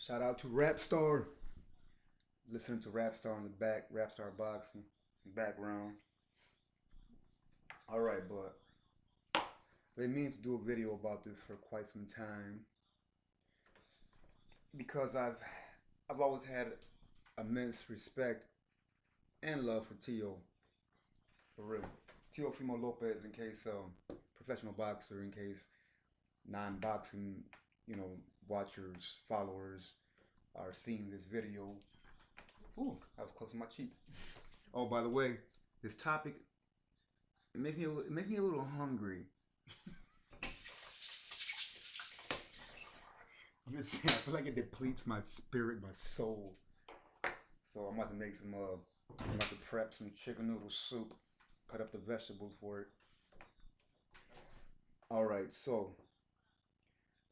Shout out to Rapstar. Listening to Rapstar in the back, Rapstar boxing background. All right, but I've been meaning to do a video about this for quite some time because I've always had immense respect and love for Teo, for real. Teofimo Lopez, in case professional boxer, in case non-boxing, watchers, followers are seeing this video. Ooh, I was close to my cheek. Oh, by the way, this topic it makes me a little hungry. I'm just saying, I feel like it depletes my spirit, my soul. So I'm about to make I'm about to prep some chicken noodle soup, cut up the vegetables for it. All right, so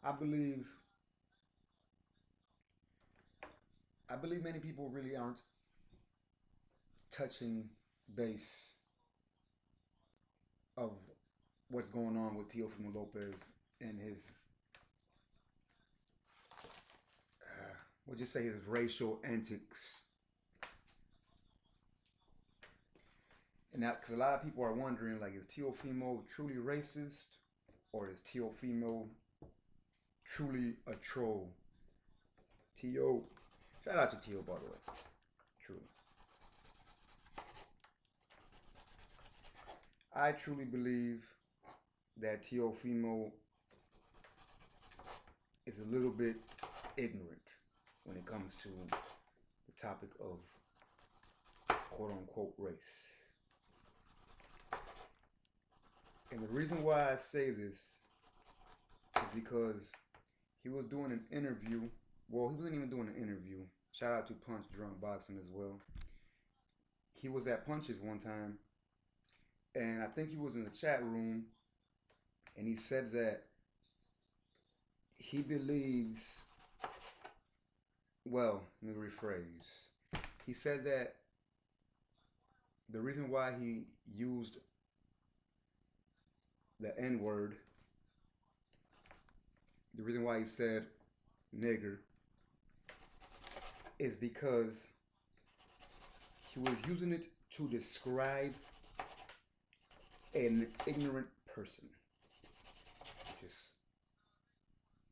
I believe I believe many people really aren't touching base of what's going on with Teofimo Lopez and his we'll just say his racial antics. And that because a lot of people are wondering, like, is Teofimo truly racist, or is Teofimo truly a troll? Teo, shout out to Teo, by the way, truly. I truly believe that Teofimo is a little bit ignorant when it comes to the topic of quote unquote race. And the reason why I say this is because he was doing an interview. Well, he wasn't even doing an interview. Shout out to Punch Drunk Boxing as well. He was at Punch's one time, and I think he was in the chat room, and he said that he believes, well, let me rephrase. He said that the reason why he used the N-word, the reason why he said nigger, is because he was using it to describe an ignorant person, which is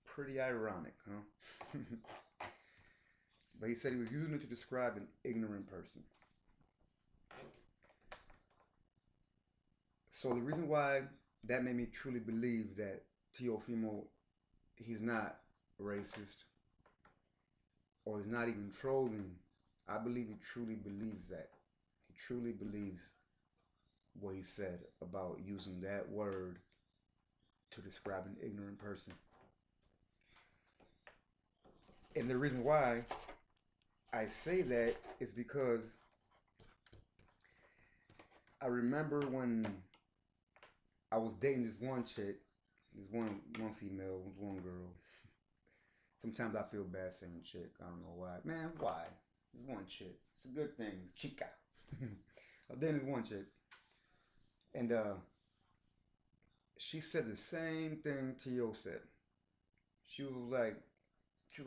pretty ironic, huh? But he said he was using it to describe an ignorant person. So the reason why that made me truly believe that Teofimo, he's not racist, or he's not even trolling. I believe he truly believes that. He truly believes what he said about using that word to describe an ignorant person. And the reason why I say that is because I remember when I was dating this one chick, this one female, one girl. Sometimes I feel bad saying chick. I don't know why. Man, why? This one chick. It's a good thing. It's chica. I was dating this one chick. And she said the same thing Teo said. She was like,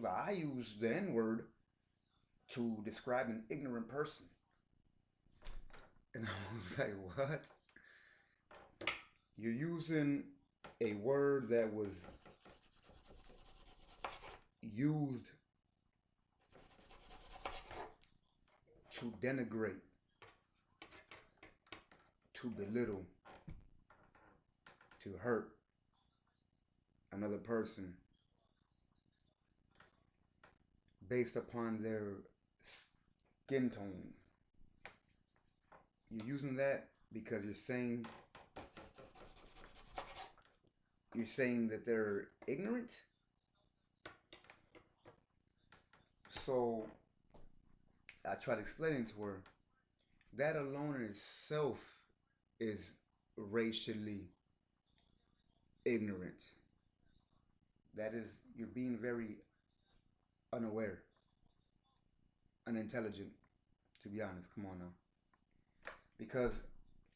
I use the N-word to describe an ignorant person. And I was like, what? You're using a word that was used to denigrate, to belittle, to hurt another person based upon their skin tone. You're using that because you're saying that they're ignorant. So I tried explaining to her that alone in itself is racially ignorant. That is, you're being very unaware, unintelligent, to be honest. Come on now. Because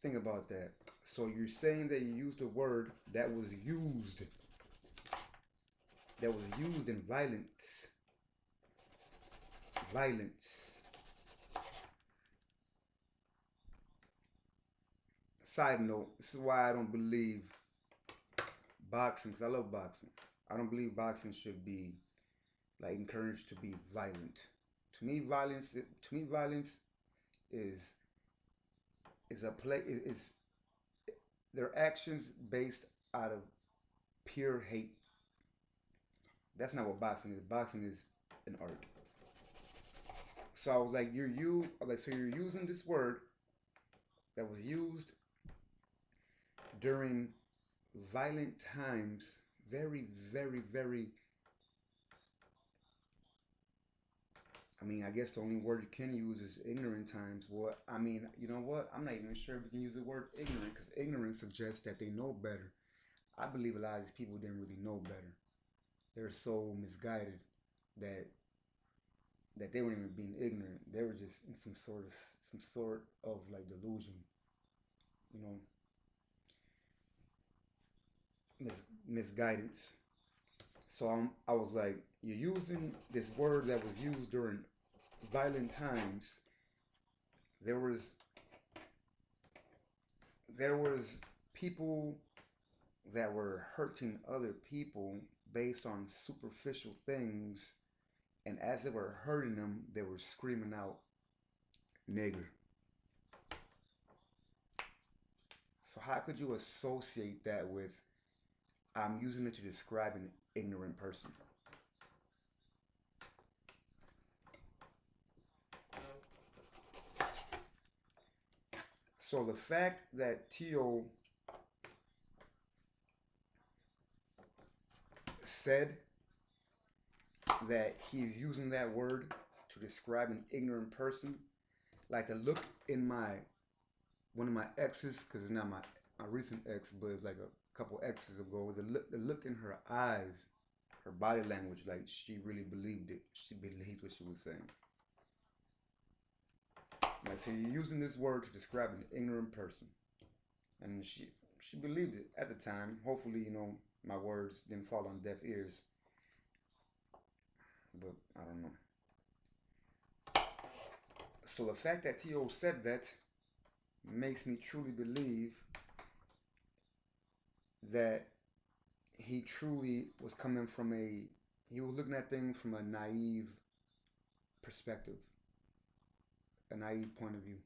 think about that. So you're saying that you used a word that was used in violence violence. Side note, this is why I don't believe boxing, because I love boxing. I don't believe boxing should be like encouraged to be violent. To me, violence is a play is their actions based out of pure hate. That's not what boxing is. Boxing is an art. So I was like, so you're using this word that was used during violent times, very, very, very. I mean, I guess the only word you can use is ignorant times. Well, I mean, you know what? I'm not even sure if we can use the word ignorant because ignorance suggests that they know better. I believe a lot of these people didn't really know better. They're so misguided that they weren't even being ignorant. They were just in some sort of like delusion, you know, misguidance. So I was like, you're using this word that was used during violent times. There was there was people that were hurting other people based on superficial things, and as they were hurting them, they were screaming out nigger. So how could you associate that with I'm using it to describe an ignorant person? So the fact that Teo said that he's using that word to describe an ignorant person, like the look in my one of my exes, because it's not my recent ex, but it was like a couple exes ago. The look in her eyes, her body language, like she really believed it. She believed what she was saying. Like, so you're using this word to describe an ignorant person, and she believed it at the time. Hopefully, my words didn't fall on deaf ears, but I don't know. So the fact that T.O. said that makes me truly believe that he truly was coming from he was looking at things from a naive perspective, a naive point of view.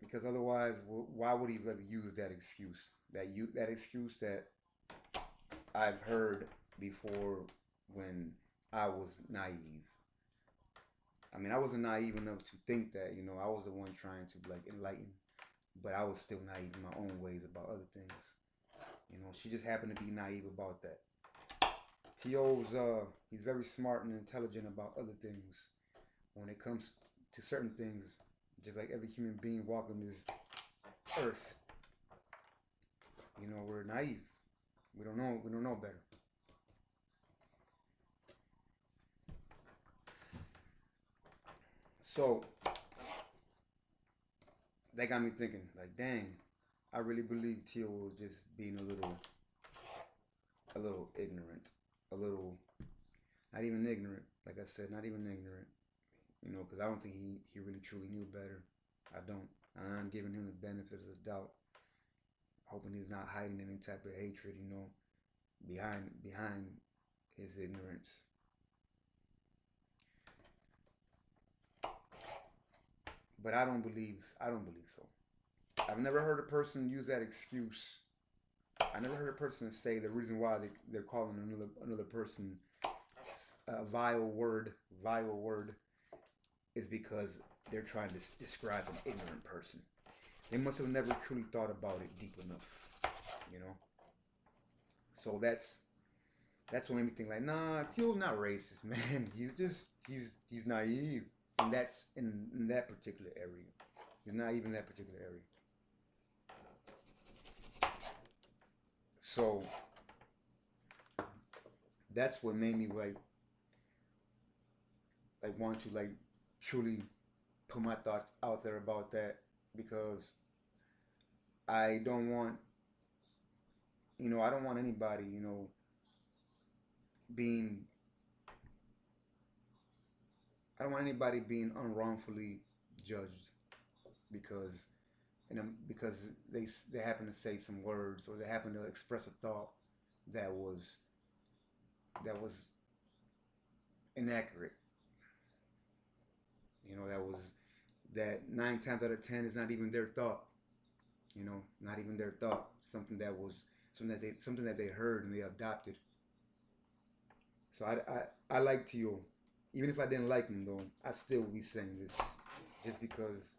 Because otherwise, why would he have ever used that excuse? That excuse that I've heard before when I was naive. I mean, I wasn't naive enough to think that, I was the one trying to like enlighten, but I was still naive in my own ways about other things. She just happened to be naive about that. T.O.'s he's very smart and intelligent about other things. When it comes to certain things, just like every human being walking this earth, we're naive. We don't know better. So that got me thinking, like, dang, I really believe Teo was just being a little ignorant, a little, not even ignorant. Like I said, not even ignorant. Because I don't think he really truly knew better. I don't. I'm giving him the benefit of the doubt, hoping he's not hiding any type of hatred, behind his ignorance. But I don't believe so. I've never heard a person use that excuse. I never heard a person say the reason why they're calling another person a vile word is because they're trying to describe an ignorant person. They must have never truly thought about it deep enough, So that's what made me think, like, nah, Teal's not racist, man. He's naive, and that's in that particular area. He's not even that particular area. So that's what made me want to truly put my thoughts out there about that, because I don't want I don't want anybody, being I don't want anybody being unwrongfully judged because because they happen to say some words or they happen to express a thought that was that was inaccurate. That 9 times out of 10 is not even their thought. Not even their thought. Something that they heard and they adopted. So I like Teo. Even if I didn't like him though, I still would be saying this just because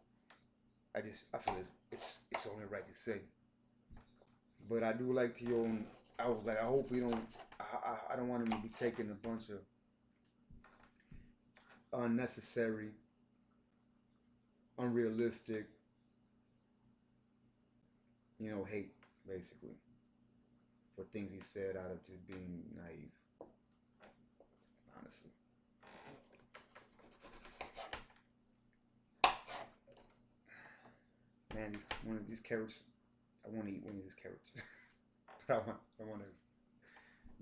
I feel it's only right to say. But I do like Teo, and I was like, I hope we don't. I don't want him to be taking a bunch of unnecessary, unrealistic, hate basically for things he said out of just being naive. Honestly, man, one of these carrots. I want to eat one of these carrots, but I want to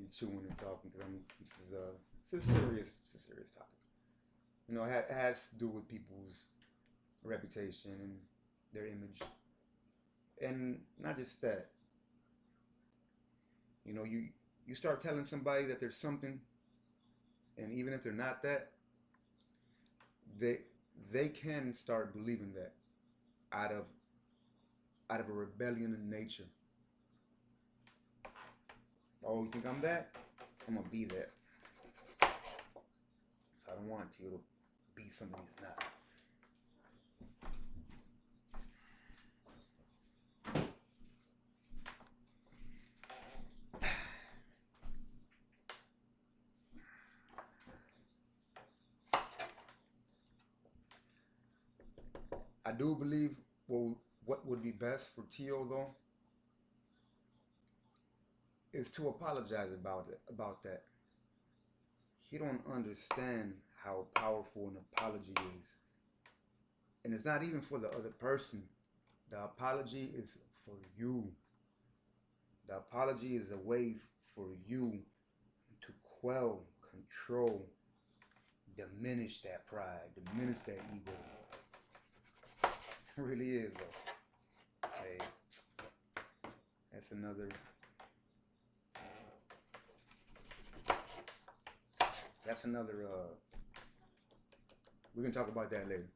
be chewing and talking because it's a serious topic. It has to do with people's reputation and their image, and not just that. You start telling somebody that there's something, and even if they're not that, they they can start believing that out of a rebellion in nature. Oh, you think I'm that? I'm gonna be that. So I don't want to be something he's not. I do believe what would be best for Teo though is to apologize about that. He don't understand how powerful an apology is. And it's not even for the other person. The apology is for you. The apology is a way for you to quell, control, diminish that pride, diminish that ego. It really is though. Hey, that's another we can talk about that later.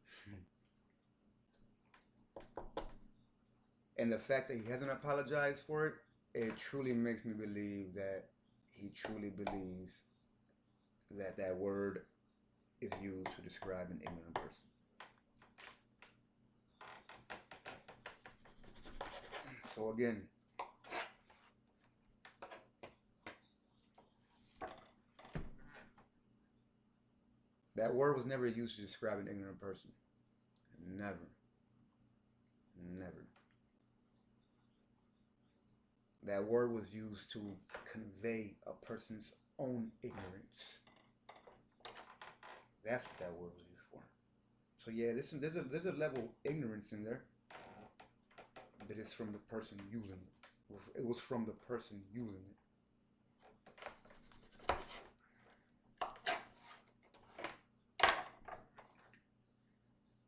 And the fact that he hasn't apologized for it, it truly makes me believe that he truly believes that that word is used to describe an ignorant person. So again, that word was never used to describe an ignorant person. Never. Never. That word was used to convey a person's own ignorance. That's what that word was used for. So yeah, there's a level of ignorance in there, but it's from the person using it. It was from the person using it.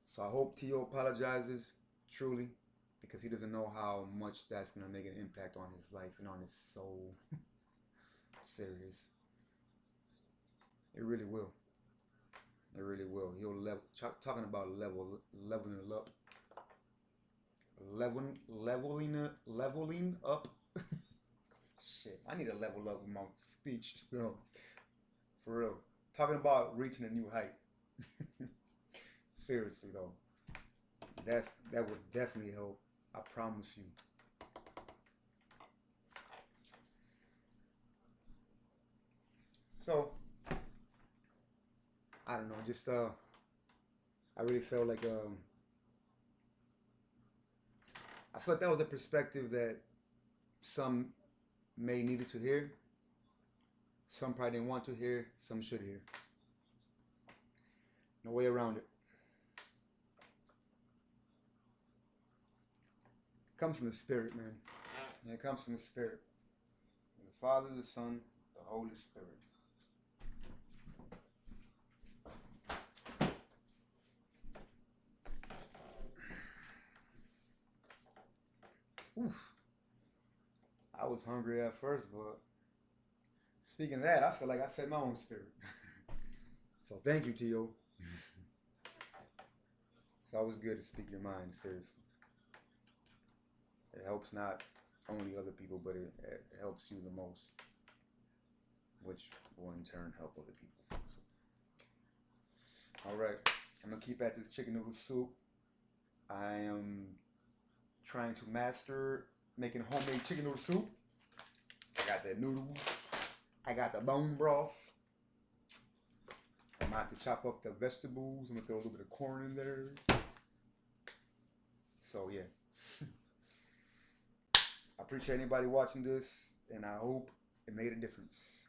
So I hope Teo apologizes truly because he doesn't know how much that's going to make an impact on his life and on his soul. Serious. It really will. It really will. Talking about leveling it up. Leveling up. Shit, I need to level up with my speech. No, for real. Talking about reaching a new height. Seriously though, that would definitely help. I promise you. So I don't know. Just I really felt like I felt that was a perspective that some may needed to hear. Some probably didn't want to hear. Some should hear. No way around it. It comes from the spirit, man. Yeah, it comes from the spirit. Father, the Son, the Holy Spirit. Oof. I was hungry at first, but speaking of that, I feel like I fed my own spirit. So thank you, Teo. It's always good to speak your mind, seriously. It helps not only other people, but it helps you the most, which will in turn help other people. So, all right, I'm gonna keep at this chicken noodle soup. I am trying to master making homemade chicken noodle soup. I got the noodles. I got the bone broth. I'm about to chop up the vegetables. I'm gonna throw a little bit of corn in there. So yeah. I appreciate anybody watching this, and I hope it made a difference.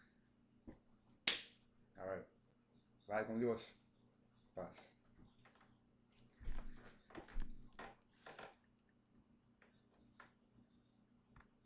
All right. Vai con Dios. Paz.